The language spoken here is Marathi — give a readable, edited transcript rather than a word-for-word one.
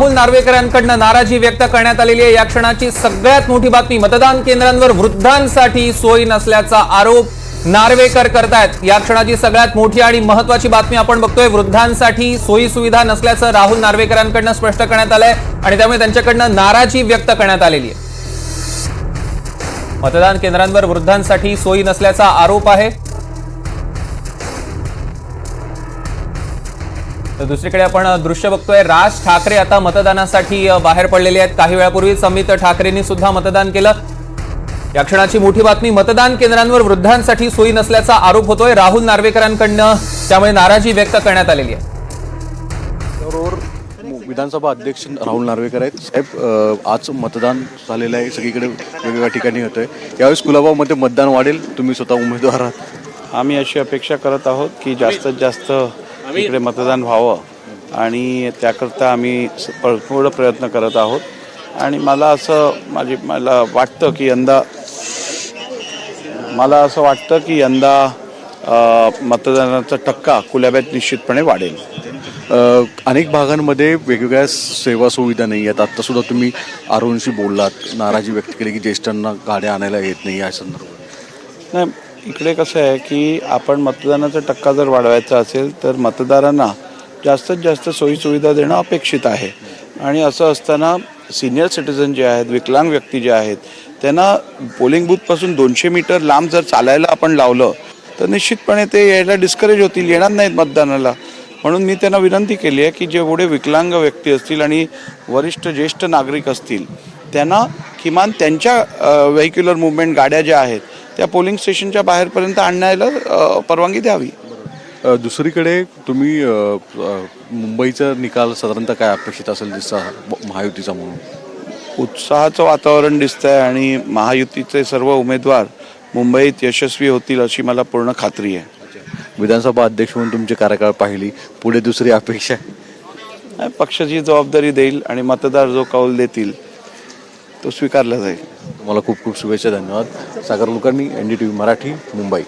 राहुल नार्वेकरांकडून नाराजी व्यक्त करण्यात आलेली आहे। या क्षणाची सगळ्यात मोठी बातमी, मतदान केंद्रांवर वृद्धांसाठी सोयी नसल्याचा आरोप नार्वेकर करतायत। या क्षणाची सगळ्यात मोठी आणि महत्त्वाची बातमी आपण बघतोय, वृद्धांसाठी सोयी सुविधा नसल्याचं राहुल नार्वेकरांकडून स्पष्ट करण्यात आलंय आणि त्यामुळे त्यांच्याकडून नाराजी व्यक्त करण्यात आलेली आहे। मतदान केंद्रांवर वृद्धांसाठी सोयी नसल्याचा आरोप आहे। तर दुसरीकडे आपण दृश्य बघतोय, राज ठाकरे आता मतदानासाठी बाहेर पडलेले आहेत। काही वेळापूर्वी अमित ठाकरेंनी सुद्धा मतदान केलं। या क्षणाची मोठी बातमी, मतदान केंद्रांवर वृद्धांसाठी सोयी नसल्याचा आरोप होतोय राहुल नार्वेकरांकडून, त्यामुळे नाराजी व्यक्त करण्यात आलेली आहे। बरोबर, विधानसभा अध्यक्ष राहुल नार्वेकर आहेत। साहेब, आज मतदान झालेलं आहे, सगळीकडे वेगवेगळ्या ठिकाणी होतंय। यावेळेस कुलाबामध्ये मतदान वाढेल, तुम्ही स्वतः उमेदवार आहात। आम्ही अशी अपेक्षा करत आहोत की जास्तीत जास्त इकडे मतदान व्हावं आणि त्याकरता आम्ही पूर्ण प्रयत्न करत आहोत। आणि मला वाटतं की यंदा मतदानाचा टक्का कुलाब्यात निश्चितपणे वाढेल। अनेक भागांमध्ये वेगवेगळ्या सेवा सुविधा नाही आहेत। आता सुद्धा तुम्ही आरोनशी बोललात, नाराजी व्यक्त केली की ज्येष्ठांना गाड्या आणायला येत नाही या संदर्भात। नाही, इकडे कसं आहे की आपण मतदानाचा टक्का जर वाढवायचा असेल तर मतदारांना जास्तीत जास्त सोयीसुविधा देणं अपेक्षित आहे। आणि असं असताना सिनियर सिटीजन जे आहेत, विकलांग व्यक्ती जे आहेत, त्यांना पोलिंग बूथपासून 200 मीटर लांब जर चालायला आपण लावलं तर निश्चितपणे ते यायला डिस्करेज होतील, येणार नाहीत मतदानाला। म्हणून मी त्यांना विनंती केली आहे की जेवढे विकलांग व्यक्ती असतील आणि वरिष्ठ ज्येष्ठ नागरिक असतील त्यांना किमान त्यांच्या व्हेक्युलर मुवमेंट गाड्या ज्या आहेत त्या पोलिंग स्टेशनच्या बाहेरपर्यंत आणण्याला परवानगी द्यावी। दुसरीकडे तुम्ही मुंबईचा निकाल साधारणतः काय अपेक्षित असेल महायुतीचा म्हणून? उत्साहाचं वातावरण दिसतंय आणि महायुतीचे सर्व उमेदवार मुंबईत यशस्वी होतील अशी मला पूर्ण खात्री आहे। विधानसभा अध्यक्ष म्हणून तुमची कार्यकाळ पाहिली, पुढे दुसरी अपेक्षा? पक्षाची जबाबदारी देईल आणि मतदार जो कौल देतील तो स्वीकारला जाईल। तुम्हाला खूप खूप शुभेच्छा, धन्यवाद। सागर कुलकर्णी, NDTV मराठी, मुंबई।